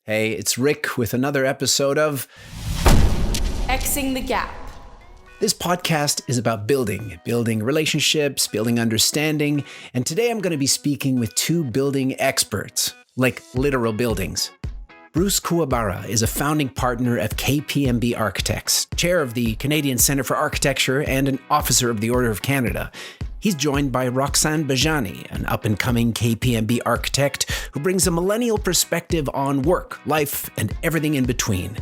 Hey, it's Rick with another episode of Xing the Gap. This podcast is about building relationships, building understanding, and today I'm going to be speaking with two building experts, like literal buildings. Bruce Kuwabara is a founding partner of KPMB Architects, chair of the Canadian Centre for Architecture, and an officer of the Order of Canada. He's joined by Roxane Bejjany, an up-and-coming KPMB architect who brings a millennial perspective on work, life, and everything in between.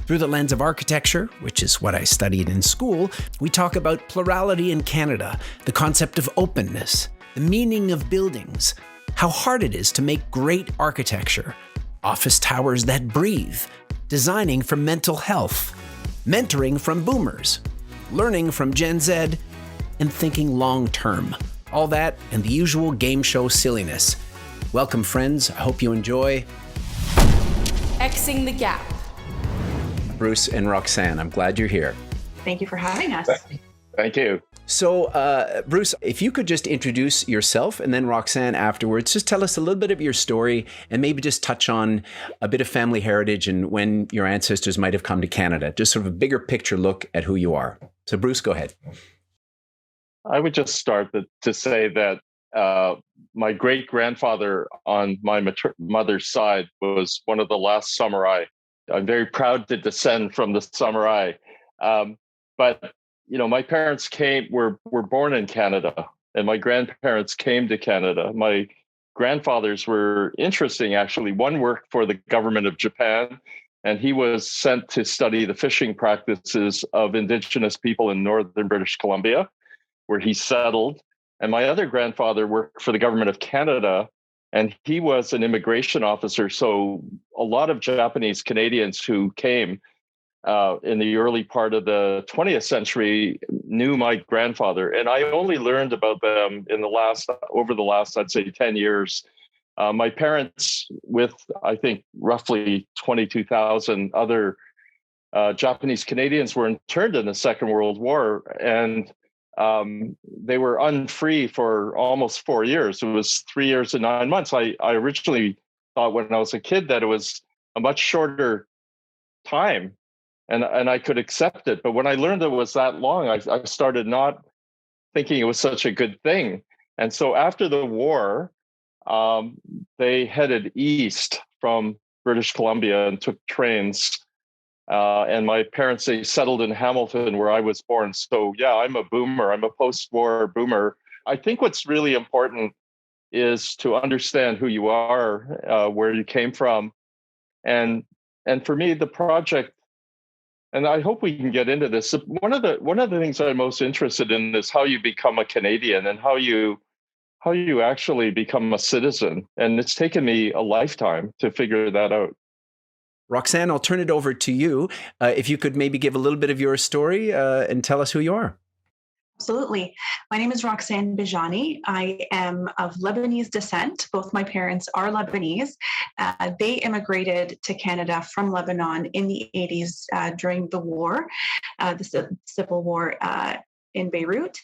Through the lens of architecture, which is what I studied in school, we talk about plurality in Canada, the concept of openness, the meaning of buildings, how hard it is to make great architecture, office towers that breathe, designing for mental health, mentoring from boomers, learning from GenZ, and thinking long-term. All that and the usual game show silliness. Welcome, friends. I hope you enjoy Xing the Gap. Bruce and Roxane, I'm glad you're here. Thank you for having us. Thank you. So, Bruce, if you could just introduce yourself and then Roxane afterwards, just tell us a little bit of your story and maybe just touch on a bit of family heritage and when your ancestors might have come to Canada. Just sort of a bigger picture look at who you are. So, Bruce, go ahead. I would just start to say that my great-grandfather on my mother's side was one of the last samurai. I'm very proud to descend from the samurai. But, you know, my parents were born in Canada, and my grandparents came to Canada. My grandfathers were interesting, actually. One worked for the government of Japan, and he was sent to study the fishing practices of Indigenous people in northern British Columbia, where he settled. And my other grandfather worked for the government of Canada, and he was an immigration officer. So a lot of Japanese Canadians who came in the early part of the 20th century knew my grandfather. And I only learned about them over the last, I'd say, 10 years. My parents, with, I think, roughly 22,000 other Japanese Canadians, were interned in the Second World War. And they were unfree for almost 4 years. It was 3 years and 9 months. I originally thought when I was a kid that it was a much shorter time and I could accept it. But when I learned it was that long, I started not thinking it was such a good thing. And so after the war, they headed east from British Columbia and took trains. And my parents, they settled in Hamilton, where I was born. So yeah, I'm a boomer. I'm a post-war boomer. I think what's really important is to understand who you are, where you came from. And for me, the project, and I hope we can get into this. One of the things I'm most interested in is how you become a Canadian and how you actually become a citizen. And it's taken me a lifetime to figure that out. Roxane, I'll turn it over to you. If you could maybe give a little bit of your story and tell us who you are. Absolutely. My name is Roxane Bejjany. I am of Lebanese descent. Both my parents are Lebanese. They immigrated to Canada from Lebanon in the 80s during the war, the civil war in Beirut.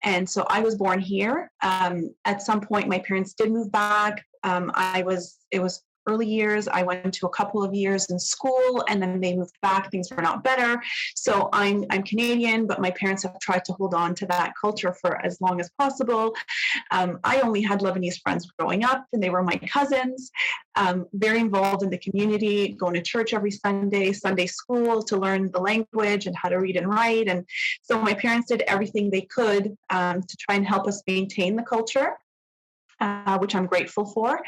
And so I was born here. At some point, my parents did move back. It was early years. I went to a couple of years in school and then they moved back. Things were not better. So I'm Canadian, but my parents have tried to hold on to that culture for as long as possible. I only had Lebanese friends growing up and they were my cousins, very involved in the community, going to church every Sunday, Sunday school to learn the language and how to read and write. And so my parents did everything they could to try and help us maintain the culture. Which I'm grateful for.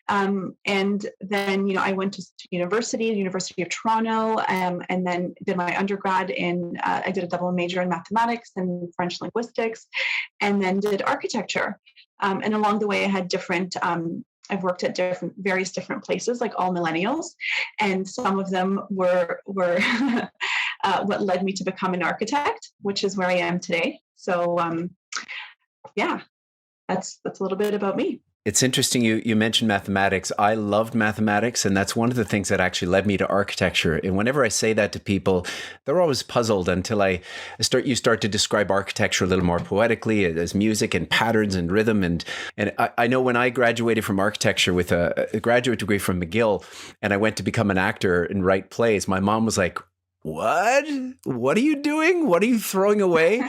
And then, I went to university, the University of Toronto, and then did my undergrad I did a double major in mathematics and French linguistics, and then did architecture. And along the way, I had I've worked at various different places, like all millennials, and some of them were what led me to become an architect, which is where I am today. So, yeah. That's a little bit about me. It's interesting you mentioned mathematics. I loved mathematics, and that's one of the things that actually led me to architecture. And whenever I say that to people, they're always puzzled until you start to describe architecture a little more poetically as music and patterns and rhythm. And I know when I graduated from architecture with a graduate degree from McGill, and I went to become an actor and write plays, my mom was like, what are you doing? What are you throwing away?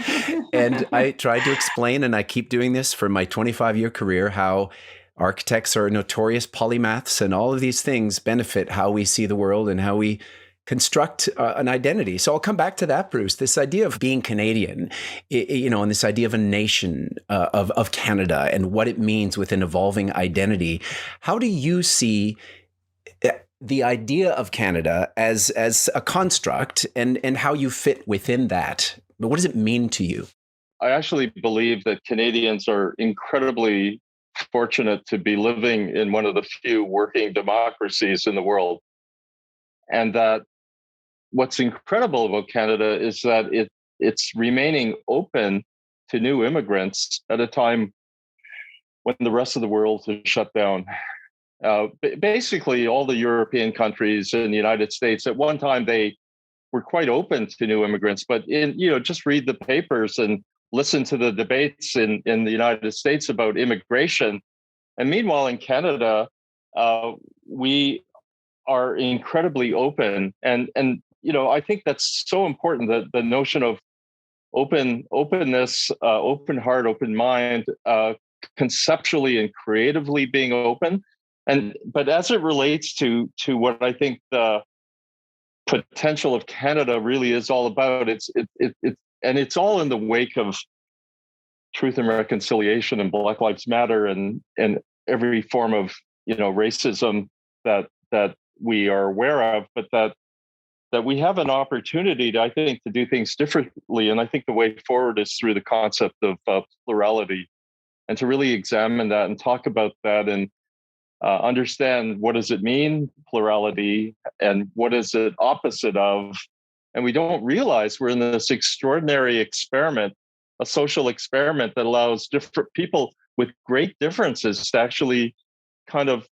And I tried to explain, and I keep doing this for my 25-year career, how architects are notorious polymaths, and all of these things benefit how we see the world and how we construct an identity. So I'll come back to that, Bruce. This idea of being Canadian, and this idea of a nation of Canada and what it means with an evolving identity. How do you see the idea of Canada as a construct and how you fit within that? But what does it mean to you? I actually believe that Canadians are incredibly fortunate to be living in one of the few working democracies in the world. And that what's incredible about Canada is that it's remaining open to new immigrants at a time when the rest of the world is shut down. Basically, all the European countries and the United States, at one time, they were quite open to new immigrants. But just read the papers and listen to the debates in the United States about immigration. And meanwhile, in Canada, we are incredibly open. And I think that's so important, that the notion of openness, open heart, open mind, conceptually and creatively being open. But as it relates to what I think the potential of Canada really is all about, it's all in the wake of truth and reconciliation and Black Lives Matter and every form of racism that we are aware of, but that we have an opportunity to, I think, to do things differently. And I think the way forward is through the concept of plurality, and to really examine that and talk about that and understand what does it mean, plurality, and what is it opposite of. And we don't realize we're in this extraordinary experiment, a social experiment that allows different people with great differences to actually kind of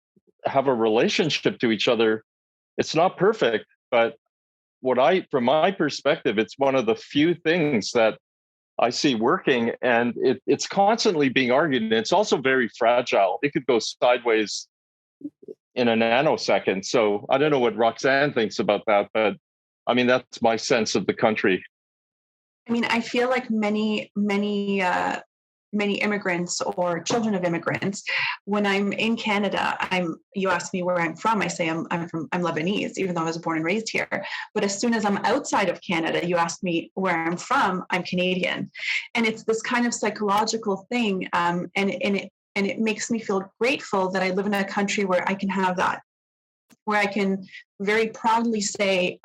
have a relationship to each other. It's not perfect, but from my perspective, it's one of the few things that I see working, and it's constantly being argued. And it's also very fragile. It could go sideways in a nanosecond. So I don't know what Roxane thinks about that, but I mean, that's my sense of the country. I mean, I feel like many immigrants or children of immigrants, when I'm in Canada, you ask me where I'm from, I say I'm Lebanese, even though I was born and raised here. But as soon as I'm outside of Canada, you ask me where I'm from, I'm Canadian. And it's this kind of psychological thing. And it makes me feel grateful that I live in a country where I can have that, where I can very proudly say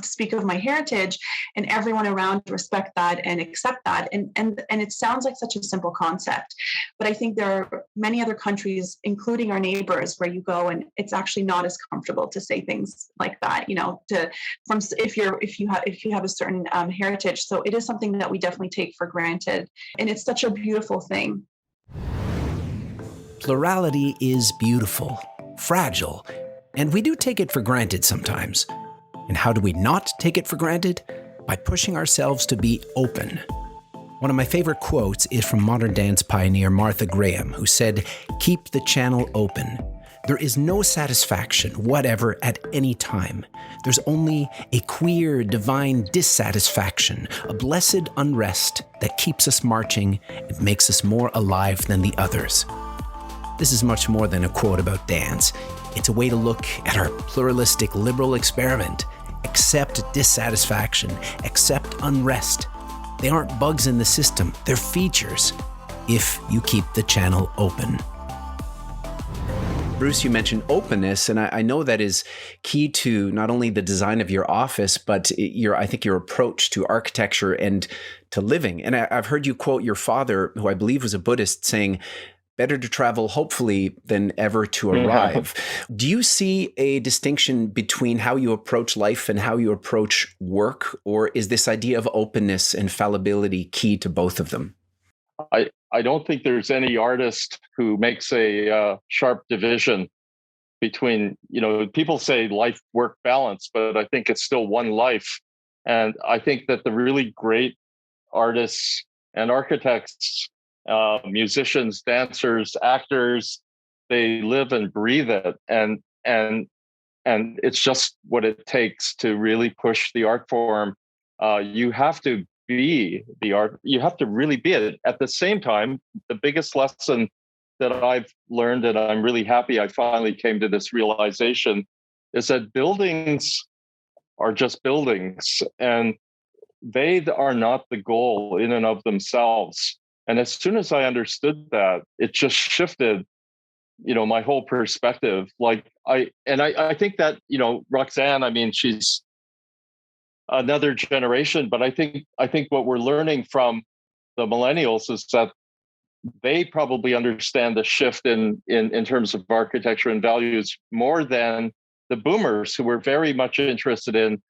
speak of my heritage, and everyone around respect that and accept that. And it sounds like such a simple concept, but I think there are many other countries, including our neighbors, where you go and it's actually not as comfortable to say things like that, if you have a certain heritage. So it is something that we definitely take for granted, and it's such a beautiful thing. Plurality is beautiful, fragile, and we do take it for granted sometimes. And how do we not take it for granted? By pushing ourselves to be open. One of my favorite quotes is from modern dance pioneer Martha Graham, who said, "Keep the channel open. There is no satisfaction whatever at any time. There's only a queer, divine dissatisfaction, a blessed unrest that keeps us marching and makes us more alive than the others." This is much more than a quote about dance. It's a way to look at our pluralistic liberal experiment. Accept dissatisfaction, accept unrest. They aren't bugs in the system, they're features, if you keep the channel open. Bruce, you mentioned openness, and I know that is key to not only the design of your office, but your approach to architecture and to living. And I've heard you quote your father, who I believe was a Buddhist, saying, "Better to travel hopefully than ever to arrive." Yeah. Do you see a distinction between how you approach life and how you approach work? Or is this idea of openness and fallibility key to both of them? I don't think there's any artist who makes a sharp division between, people say life-work balance, but I think it's still one life. And I think that the really great artists and architects, musicians, dancers, actors, they live and breathe it. And it's just what it takes to really push the art form. You have to be the art. You have to really be it. At the same time, the biggest lesson that I've learned, and I'm really happy I finally came to this realization, is that buildings are just buildings, and they are not the goal in and of themselves. And as soon as I understood that, it just shifted, my whole perspective. I think that, Roxane, I mean, she's another generation, but I think what we're learning from the millennials is that they probably understand the shift in terms of architecture and values more than the boomers, who were very much interested in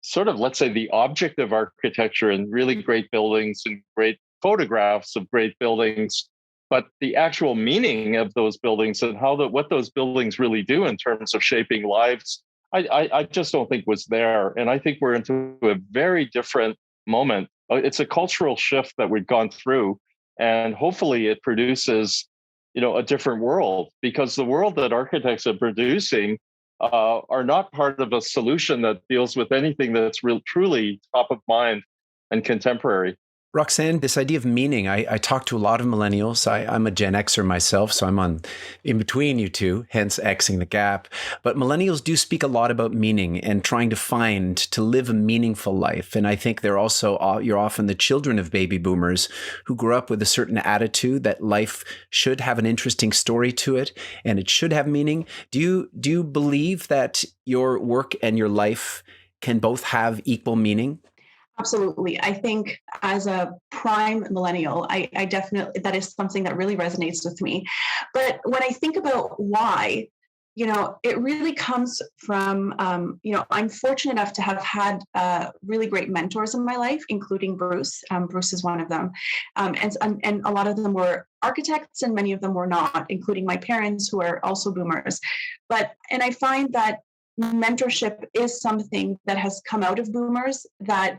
sort of, let's say, the object of architecture and really great buildings and great photographs of great buildings, but the actual meaning of those buildings and what those buildings really do in terms of shaping lives, I just don't think was there. And I think we're into a very different moment. It's a cultural shift that we've gone through, and hopefully it produces, a different world, because the world that architects are producing are not part of a solution that deals with anything that's truly top of mind and contemporary. Roxane, this idea of meaning, I talk to a lot of millennials. I'm a Gen Xer myself, so I'm in between you two, hence Xing the gap. But millennials do speak a lot about meaning and trying to live a meaningful life. And I think you're often the children of baby boomers who grew up with a certain attitude that life should have an interesting story to it and it should have meaning. Do you believe that your work and your life can both have equal meaning? Absolutely. I think as a prime millennial, I definitely, that is something that really resonates with me. But when I think about why, it really comes from, I'm fortunate enough to have had really great mentors in my life, including Bruce. Bruce is one of them. And a lot of them were architects and many of them were not, including my parents, who are also boomers. And I find that mentorship is something that has come out of boomers, that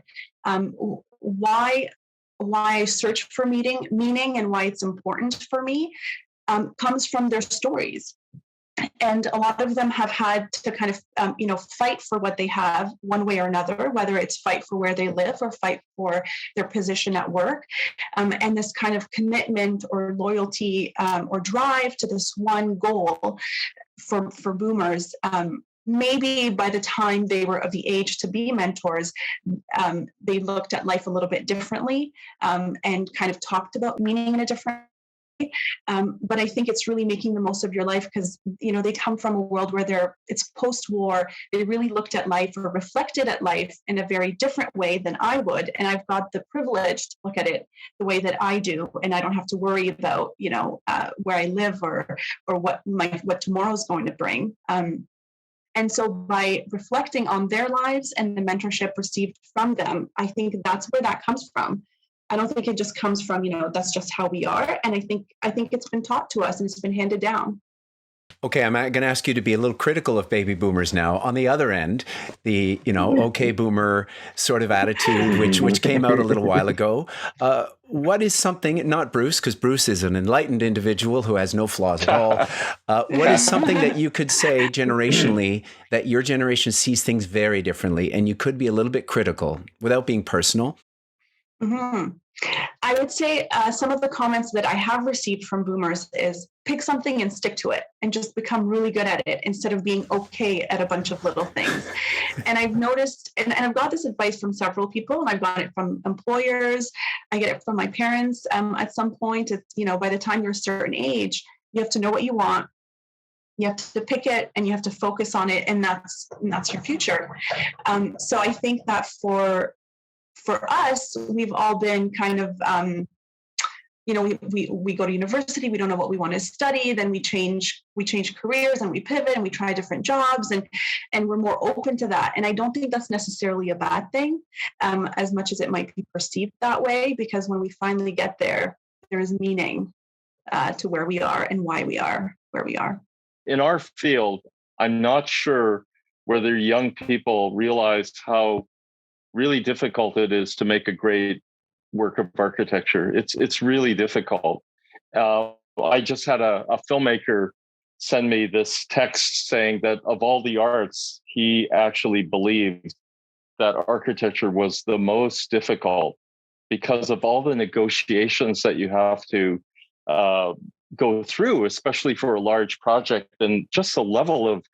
why I search for meaning and why it's important for me comes from their stories. And a lot of them have had to kind of, fight for what they have one way or another, whether it's fight for where they live or fight for their position at work. And this kind of commitment or loyalty or drive to this one goal for boomers, maybe by the time they were of the age to be mentors, they looked at life a little bit differently and kind of talked about meaning in a different way. But I think it's really making the most of your life because, they come from a world where it's post-war. They really looked at life or reflected at life in a very different way than I would. And I've got the privilege to look at it the way that I do. And I don't have to worry about, where I live or what tomorrow's going to bring. And so by reflecting on their lives and the mentorship received from them, I think that's where that comes from. I don't think it just comes from, that's just how we are. And I think it's been taught to us and it's been handed down. Okay, I'm going to ask you to be a little critical of baby boomers now. On the other end, the, okay boomer sort of attitude, which came out a little while ago. What is something, not Bruce, because Bruce is an enlightened individual who has no flaws at all. What is something that you could say generationally that your generation sees things very differently and you could be a little bit critical without being personal? Mm-hmm. I would say some of the comments that I have received from boomers is pick something and stick to it and just become really good at it instead of being okay at a bunch of little things. And I've noticed, and I've got this advice from several people, and I've got it from employers. I get it from my parents. At some point, it's, by the time you're a certain age, you have to know what you want. You have to pick it and you have to focus on it. And that's your future. So I think that for us, we've all been kind of, we go to university, we don't know what we want to study, then we change careers and we pivot and we try different jobs and we're more open to that. And I don't think that's necessarily a bad thing, as much as it might be perceived that way, because when we finally get there, there is meaning to where we are and why we are where we are. In our field, I'm not sure whether young people realize how really difficult it is to make a great work of architecture. It's really difficult. I just had a filmmaker send me this text saying that of all the arts, he actually believed that architecture was the most difficult because of all the negotiations that you have to go through, especially for a large project, and just the level of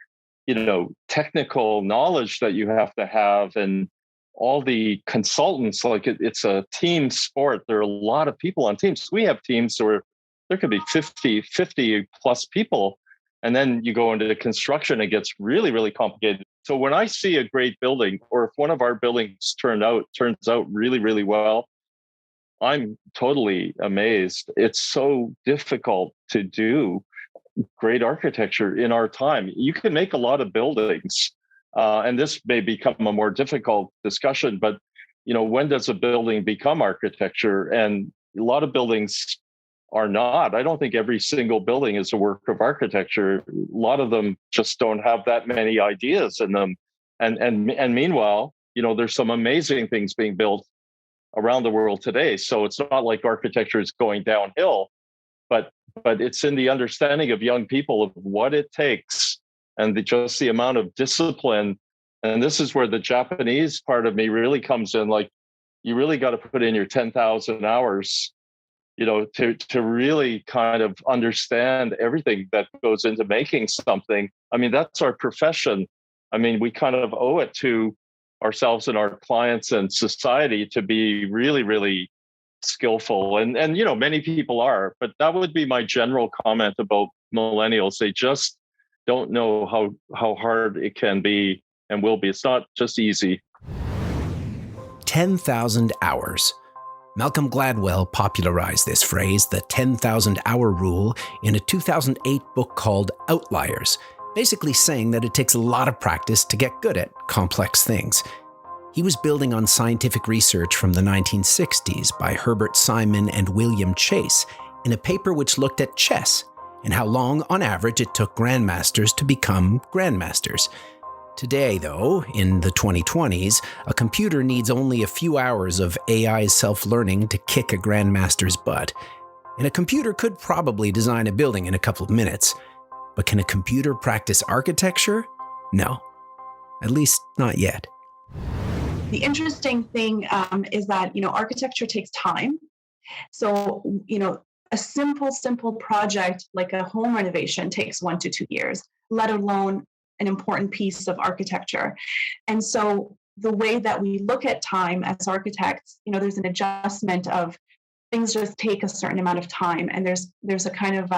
technical knowledge that you have to have, and all the consultants. Like it's a team sport. There are a lot of people on teams. We have teams where there could be 50 plus people. And then you go into the construction, it gets really, really complicated. So when I see a great building, or if one of our buildings turns out really, really well, I'm totally amazed. It's so difficult to do great architecture in our time. You can make a lot of buildings, and this may become a more difficult discussion, but when does a building become architecture? And a lot of buildings are not. I don't think every single building is a work of architecture. A lot of them just don't have that many ideas in them. And meanwhile, there's some amazing things being built around the world today. So it's not like architecture is going downhill, but it's in the understanding of young people of what it takes, and just the amount of discipline. And this is where the Japanese part of me really comes in. Like, you really got to put in your 10,000 hours, to really kind of understand everything that goes into making something. I mean, that's our profession. I mean, we kind of owe it to ourselves and our clients and society to be really, really skillful. And many people are, but that would be my general comment about millennials. They just don't know how hard it can be and will be. It's not just easy. 10,000 hours. Malcolm Gladwell popularized this phrase, the 10,000 hour rule, in a 2008 book called Outliers, basically saying that it takes a lot of practice to get good at complex things. He was building on scientific research from the 1960s by Herbert Simon and William Chase in a paper which looked at chess and how long, on average, it took grandmasters to become grandmasters. Today, though, in the 2020s, a computer needs only a few hours of AI self-learning to kick a grandmaster's butt. And a computer could probably design a building in a couple of minutes. But can a computer practice architecture? No. At least not yet. The interesting thing is that, architecture takes time. So, a simple project like a home renovation takes 1 to 2 years, let alone an important piece of architecture. And so the way that we look at time as architects, there's an adjustment of things just take a certain amount of time. And there's a kind of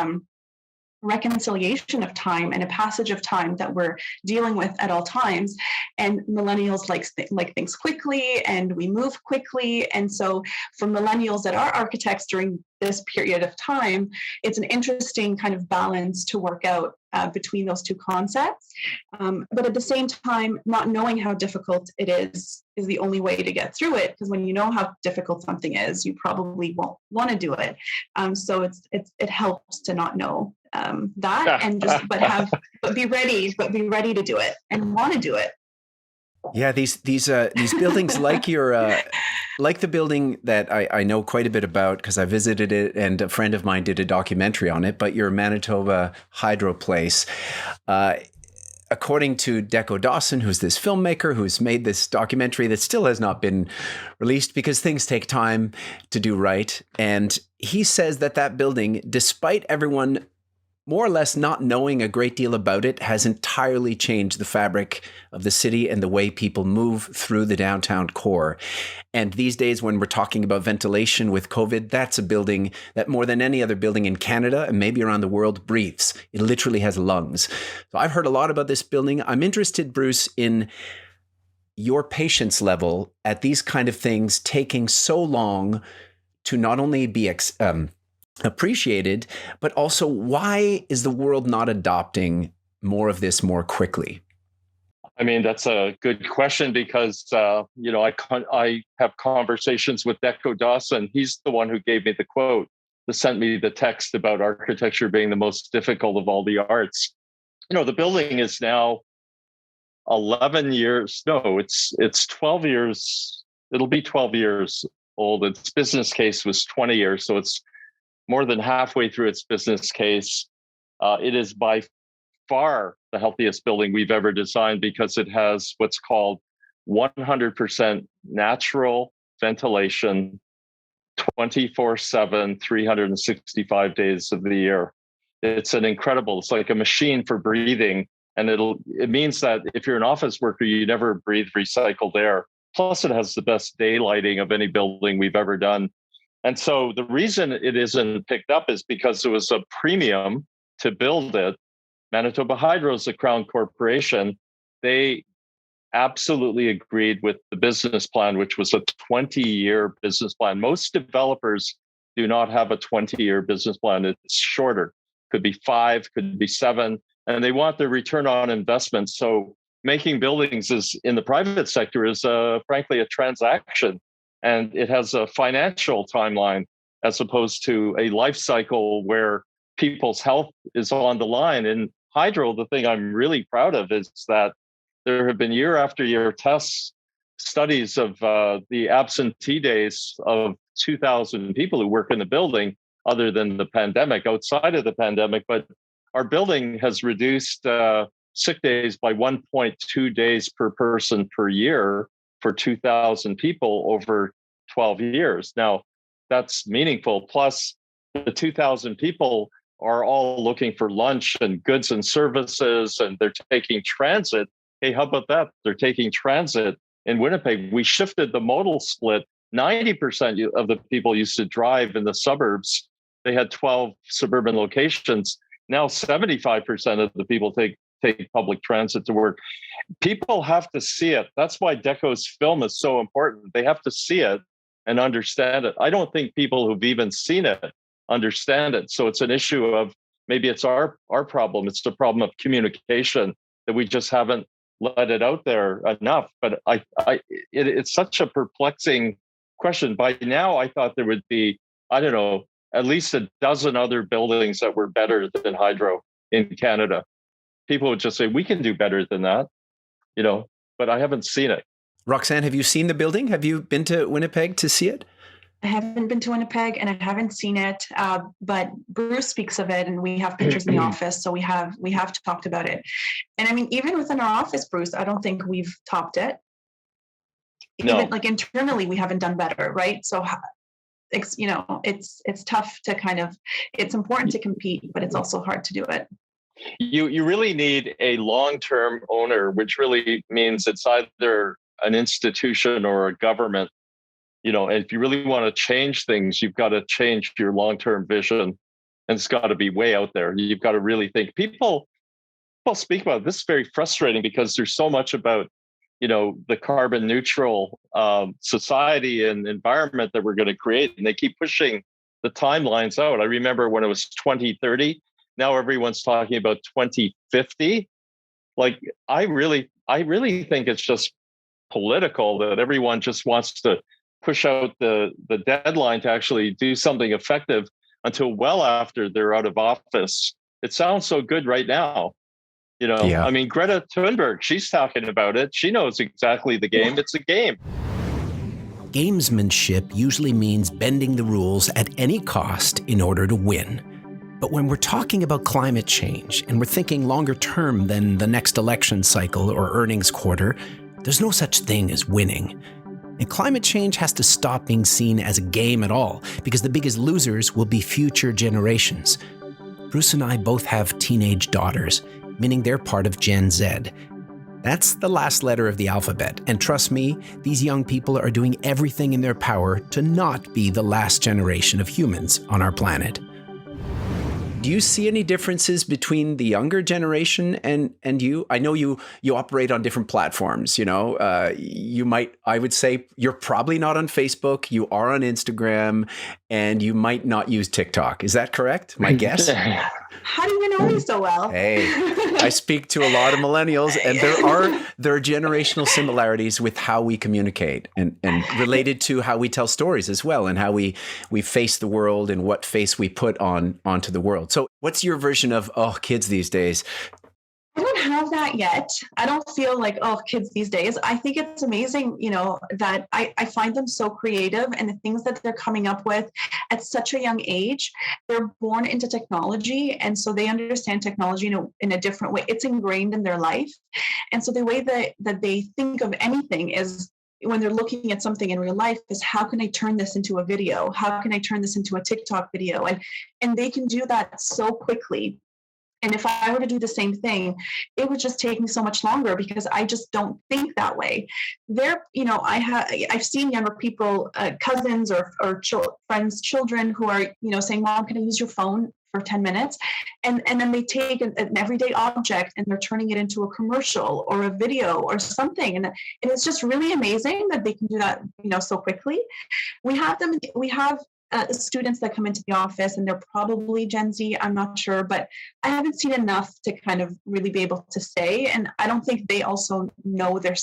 reconciliation of time and a passage of time that we're dealing with at all times. And millennials like things quickly, and we move quickly. And so for millennials that are architects during this period of time, it's an interesting kind of balance to work out between those two concepts. But at the same time, not knowing how difficult it is the only way to get through it, because when you know how difficult something is, you probably won't want to do it. So it helps to not know that, and just but be ready to do it and want to do it. Yeah, these buildings like like the building that I know quite a bit about because I visited it and a friend of mine did a documentary on it, but your Manitoba hydro place, according to Deco Dawson, who's this filmmaker who's made this documentary that still has not been released because things take time to do right. And he says that building, despite everyone more or less not knowing a great deal about it, has entirely changed the fabric of the city and the way people move through the downtown core. And these days, when we're talking about ventilation with COVID, that's a building that more than any other building in Canada and maybe around the world breathes. It literally has lungs. So I've heard a lot about this building. I'm interested, Bruce, in your patience level at these kind of things taking so long to not only be appreciated, but also why is the world not adopting more of this more quickly? I mean, that's a good question because, I have conversations with Deco Dawson. He's the one who gave me the quote sent me the text about architecture being the most difficult of all the arts. The building is now 11 years. No, it's 12 years. It'll be 12 years old. Its business case was 20 years. So it's more than halfway through its business case. It is by far the healthiest building we've ever designed because it has what's called 100% natural ventilation 24/7, 365 days of the year. It's like a machine for breathing. And it means that if you're an office worker, you never breathe recycled air. Plus, it has the best daylighting of any building we've ever done. And so the reason it isn't picked up is because it was a premium to build it. Manitoba Hydro is a Crown corporation. They absolutely agreed with the business plan, which was a 20-year business plan. Most developers do not have a 20-year business plan. It's shorter. Could be 5, could be 7. And they want their return on investment. So making buildings in the private sector is frankly a transaction, and it has a financial timeline as opposed to a life cycle where people's health is on the line. In hydro, the thing I'm really proud of is that there have been year after year studies of the absentee days of 2,000 people who work in the building, other than the pandemic, outside of the pandemic. But our building has reduced sick days by 1.2 days per person per year for 2,000 people over 12 years. Now, that's meaningful. Plus, the 2,000 people are all looking for lunch and goods and services, and they're taking transit. Hey, how about that? They're taking transit in Winnipeg. We shifted the modal split. 90% of the people used to drive in the suburbs. They had 12 suburban locations. Now 75% of the people take public transit to work. People have to see it. That's why Deco's film is so important. They have to see it and understand it. I don't think people who've even seen it understand it. So it's an issue of, maybe it's our problem. It's the problem of communication, that we just haven't let it out there enough. But it's such a perplexing question. By now, I thought there would be, I don't know, at least a dozen other buildings that were better than hydro in Canada. People would just say, we can do better than that, but I haven't seen it. Roxane, have you seen the building? Have you been to Winnipeg to see it? I haven't been to Winnipeg and I haven't seen it, but Bruce speaks of it, and we have pictures in the office, so we have talked about it. And I mean, even within our office, Bruce, I don't think we've topped it. No. Even internally, we haven't done better, right? So it's tough to it's important to compete, but it's also hard to do it. You really need a long-term owner, which really means it's either an institution or a government. And if you really want to change things, you've got to change your long-term vision, and it's got to be way out there. You've got to really think. People speak about it. This is very frustrating because there's so much about the carbon neutral society and environment that we're going to create. And they keep pushing the timelines out. I remember when it was 2030, now everyone's talking about 2050. Like, I really think it's just political, that everyone just wants to push out the deadline to actually do something effective until well after they're out of office. It sounds so good right now. Yeah. I mean, Greta Thunberg, she's talking about it. She knows exactly the game. It's a game. Gamesmanship usually means bending the rules at any cost in order to win. But when we're talking about climate change and we're thinking longer term than the next election cycle or earnings quarter, there's no such thing as winning. And climate change has to stop being seen as a game at all, because the biggest losers will be future generations. Bruce and I both have teenage daughters, meaning they're part of Gen Z. That's the last letter of the alphabet. And trust me, these young people are doing everything in their power to not be the last generation of humans on our planet. Do you see any differences between the younger generation and you? I know you operate on different platforms. You might, I would say, you're probably not on Facebook. You are on Instagram, and you might not use TikTok. Is that correct? My guess. How do you know me so well? Hey, I speak to a lot of millennials, and there are generational similarities with how we communicate and related to how we tell stories as well, and how we face the world and what face we put onto the world. So what's your version of, kids these days? I don't have that yet. I don't feel like, kids these days. I think it's amazing, that I find them so creative, and the things that they're coming up with at such a young age. They're born into technology, and so they understand technology in a different way. It's ingrained in their life. And so the way that they think of anything is, when they're looking at something in real life, is how can I turn this into a video? How can I turn this into a TikTok video? And they can do that so quickly. And if I were to do the same thing, it would just take me so much longer, because I just don't think that way. I've seen younger people, cousins or friends' children who are, saying, "Mom, can I use your phone for 10 minutes?" And then they take an everyday object and they're turning it into a commercial or a video or something. And it's just really amazing that they can do that, so quickly. We have students that come into the office, and they're probably Gen Z, I'm not sure, but I haven't seen enough to kind of really be able to say. And I don't think they also know their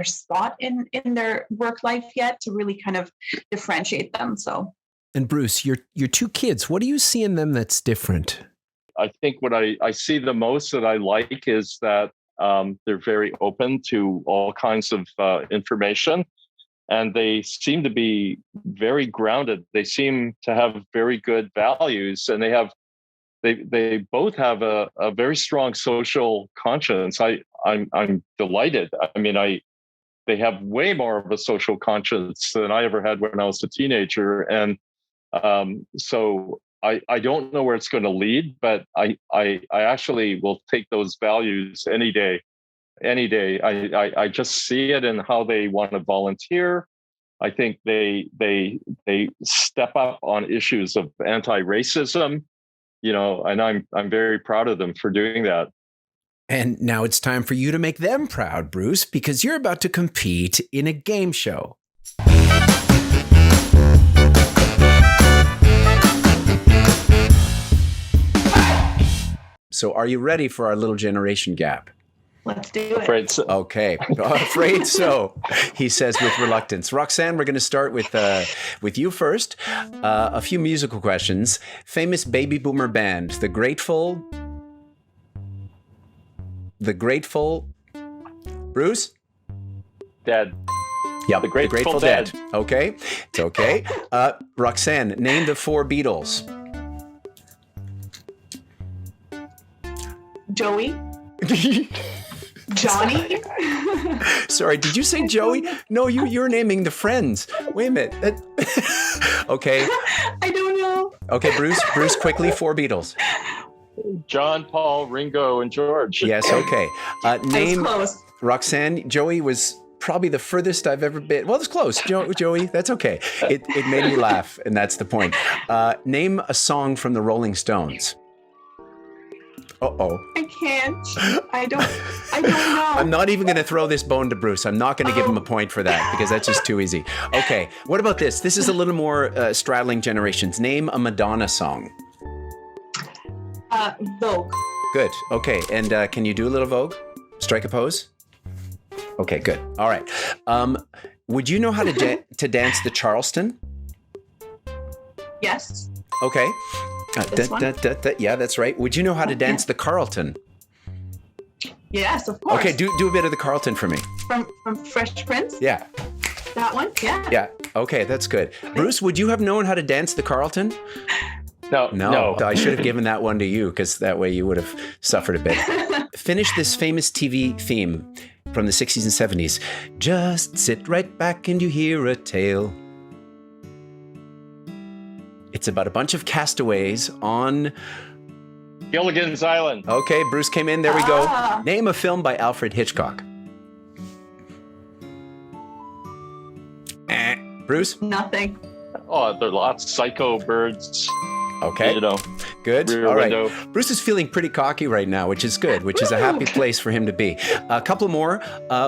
spot in their work life yet to really kind of differentiate them. So. And Bruce, your two kids, what do you see in them that's different? I think what I see the most that I like is that they're very open to all kinds of information. And they seem to be very grounded. They seem to have very good values, and they both have a very strong social conscience. I'm delighted. I mean, they have way more of a social conscience than I ever had when I was a teenager, and so I don't know where it's going to lead, but I actually will take those values any day. I just see it in how they want to volunteer. I think they step up on issues of anti-racism, and I'm very proud of them for doing that. And now it's time for you to make them proud, Bruce, because you're about to compete in a game show. So are you ready for our little generation gap? Let's do it. Afraid so. Okay. Afraid so, he says with reluctance. Roxane, we're going to start with you first. A few musical questions. Famous baby boomer band, The Grateful. Bruce? Dead. Yep. The Grateful Dead. Okay. It's okay. Roxane, name the 4 Beatles. Joey. Johnny. Sorry, did you say Joey? No, you're naming the friends. Wait a minute. Okay. I don't know. Okay, Bruce, quickly, 4 Beatles. John, Paul, Ringo, and George. Yes, okay. Name close. Roxane. Joey was probably the furthest I've ever been. Well, it's close. Joey, that's okay. It made me laugh, and that's the point. Name a song from the Rolling Stones. Uh-oh. I can't. I don't know. I'm not even going to throw this bone to Bruce. I'm not going to give him a point for that, because that's just too easy. Okay, what about this? This is a little more straddling generations. Name a Madonna song. Vogue. Good. Okay, and can you do a little Vogue? Strike a pose? Okay, good. All right. Would you know how to dance the Charleston? Yes. Okay. Yeah, that's right. Would you know how to dance the Carlton? Yes, of course. Okay, do a bit of the Carlton for me. From Fresh Prince? Yeah. That one? Yeah. Yeah. Okay, that's good. Bruce, would you have known how to dance the Carlton? No. I should have given that one to you, because that way you would have suffered a bit. Finish this famous TV theme from the 60s and 70s. Just sit right back and you hear a tale. It's about a bunch of castaways on... Gilligan's Island. Okay, Bruce came in. There we go. Name a film by Alfred Hitchcock. Bruce? Nothing. Oh, there are lots. Psycho, Birds. Okay. Good. Rear All right. window. Bruce is feeling pretty cocky right now, which is good, which is a happy place for him to be. A couple more.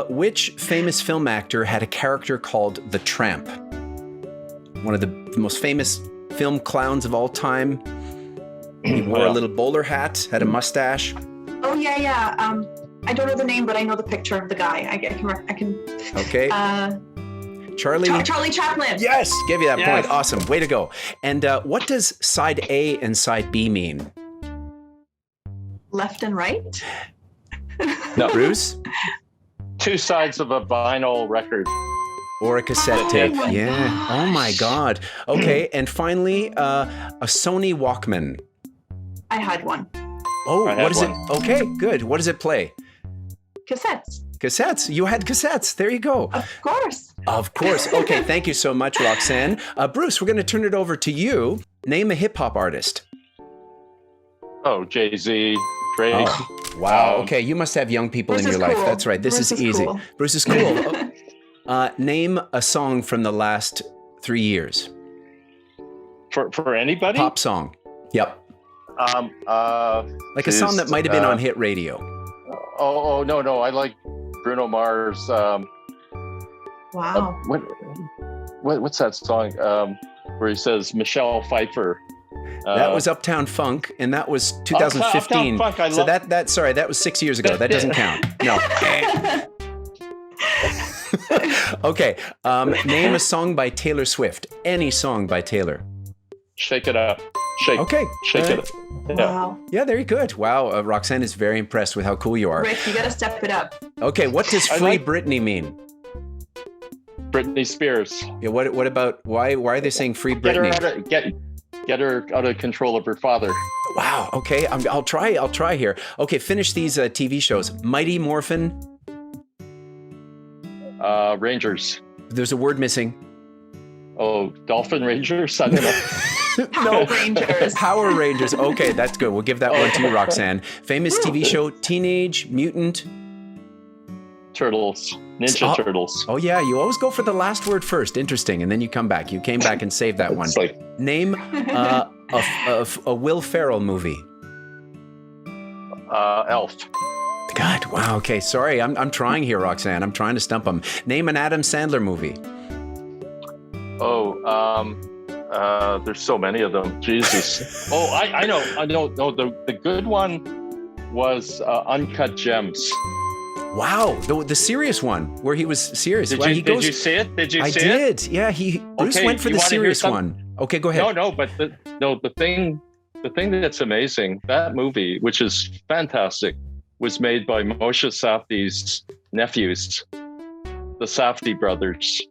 Which famous film actor had a character called the Tramp? One of the most famous film clowns of all time. He wore a little bowler hat, had a mustache. Oh, yeah. I don't know the name, but I know the picture of the guy. I can. Okay. Charlie Chaplin. Yes, give you that Yes. point. Awesome. Way to go. And what does side A and side B mean? Left and right. No. Bruce? Two sides of a vinyl record. Or a cassette Oh tape. my Yeah. Oh my God. Okay. And finally, a Sony Walkman. I had one. Oh, I had what is one. it? Okay, good. What does it play? Cassettes. Cassettes. You had cassettes. There you go. Of course. Of course. Okay. Thank you so much, Roxane. Bruce, we're going to turn it over to you. Name a hip hop artist. Oh, Jay-Z, Drake. Oh, wow. Um, Okay. You must have young people Bruce in your is life. cool. That's right. This Bruce is is easy. cool. Bruce is cool. Name a song from the last 3 years. For anybody? Pop song. Yep. Like a song that might have been on hit radio. No. I like Bruno Mars. Wow. What's that song? Where he says Michelle Pfeiffer. That was Uptown Funk, and that was 2015. Uptown Funk, I so love- sorry, that was 6 years ago. That doesn't count. No. Okay. Name a song by Taylor Swift. Any song by Taylor. Shake It Up. Okay. Shake all It right. Up. Yeah. Wow. Yeah, very good. Wow, Roxane is very impressed with how cool you are. Rick, you got to step it up. Okay, what does I Free like- Britney mean? Britney Spears. Yeah, what about why are they saying Free Get her Britney? get her out of control of her father. Wow. Okay, I'll try here. Okay, finish these TV shows. Mighty Morphin. Rangers. There's a word missing. Oh, Dolphin Rangers. I don't know. Power Rangers. Power Rangers. Okay, that's good. We'll give that one to you, Roxane. Famous TV show, Teenage Mutant. Turtles. Ninja Turtles. Oh yeah, you always go for the last word first. Interesting, and then you come back. You came back and saved that one. It's like Name a Will Ferrell movie. Elf. God, wow. Okay, sorry. I'm trying here, Roxane. I'm trying to stump him. Name an Adam Sandler movie. There's so many of them. Jesus. Oh, I know. No, the good one was Uncut Gems. Wow, the serious one where he was serious. Did Well, you see it? Did you I see it? did. Yeah, Bruce Okay, went for you the wanna hear serious some- one. Okay, go ahead. No, but the thing that's amazing, that movie, which is fantastic, was made by Moshe Safdie's nephews, the Safdie brothers.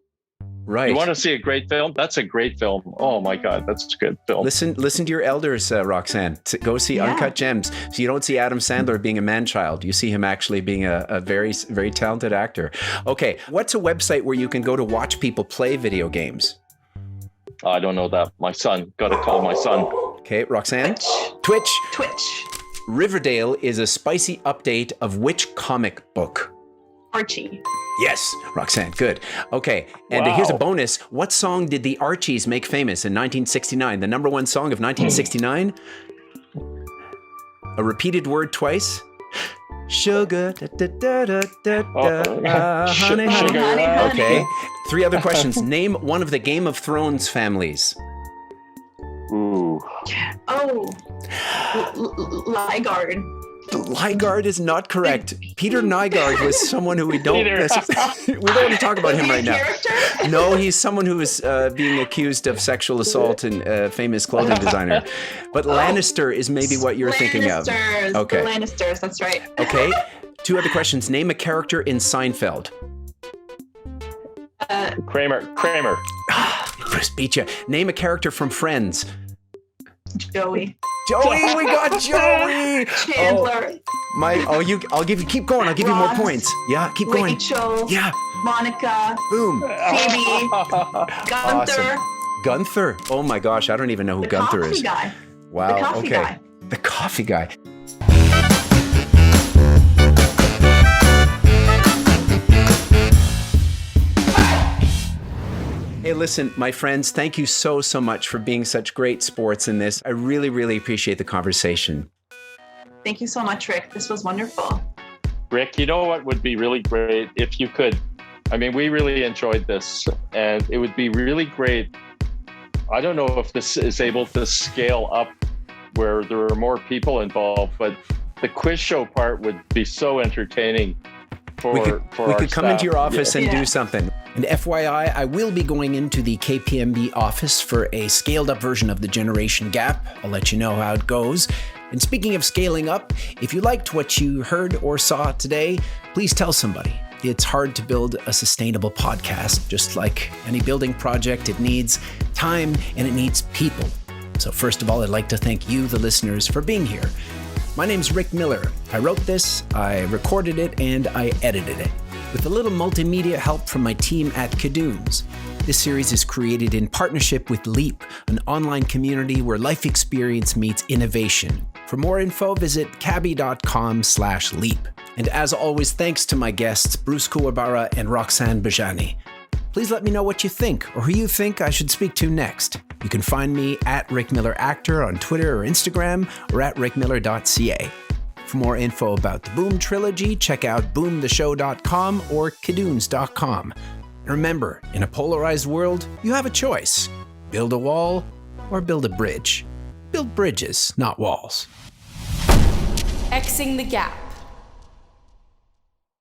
Right. You want to see a great film? That's a great film. Oh my God, that's a good film. Listen to your elders, Roxane. Go see Yeah. Uncut Gems. So you don't see Adam Sandler being a man-child. You see him actually being a very, very talented actor. Okay, what's a website where you can go to watch people play video games? I don't know that. My son. Got to call my son. Okay, Roxane? Twitch. Twitch. Riverdale is a spicy update of which comic book? Archie. Yes, Roxane, good. Okay, and here's a Wow. bonus. What song did the Archies make famous in 1969? The number one song of 1969? A repeated word twice? Sugar, da, da, da, da, da, da, honey, honey. Sugar. Honey. Okay, 3 other questions. Name one of the Game of Thrones families. Ooh. Oh. Ligard. Lygard is not correct. Peter Nygard was someone who we don't Peter. we don't want to talk about Was him he a right now. character? No, he's someone who is being accused of sexual assault and famous clothing designer. But Lannister is maybe what you're thinking of. Lannisters. Okay. The Lannisters, that's right. Okay. 2 other questions. Name a character in Seinfeld. Kramer. Bruce beat you. Name a character from Friends. Joey. Joey, we got Joey. Chandler. I'll give you. Keep going. I'll give you more Ross. points. Yeah, keep going. Rachel. Yeah, Monica. boom. Phoebe. Gunther. Gunther. Oh my gosh, I don't even know who The Gunther coffee is. guy. Wow. The coffee okay. guy. The coffee guy. Hey, listen, my friends, thank you so much for being such great sports in this. I really, really appreciate the conversation. Thank you so much, Rick. This was wonderful. Rick, you know what would be really great if you could, we really enjoyed this, and it would be really great. I don't know if this is able to scale up where there are more people involved, but the quiz show part would be so entertaining we could come into your office and Yeah. do something. And FYI, I will be going into the KPMB office for a scaled up version of the Generation Gap. I'll let you know how it goes. And speaking of scaling up, if you liked what you heard or saw today, please tell somebody. It's hard to build a sustainable podcast. Just like any building project, it needs time and it needs people. So first of all, I'd like to thank you, the listeners, for being here. My name's Rick Miller. I wrote this, I recorded it, and I edited it, with a little multimedia help from my team at Kadoons. This series is created in partnership with Leap, an online community where life experience meets innovation. For more info, visit cabby.com/leap. And as always, thanks to my guests, Bruce Kuwabara and Roxane Bejjany. Please let me know what you think or who you think I should speak to next. You can find me at RickMillerActor on Twitter or Instagram, or at RickMiller.ca. For more info about the Boom Trilogy, check out boomtheshow.com or Kadoons.com. And remember, in a polarized world, you have a choice. Build a wall or build a bridge. Build bridges, not walls. Xing the gap.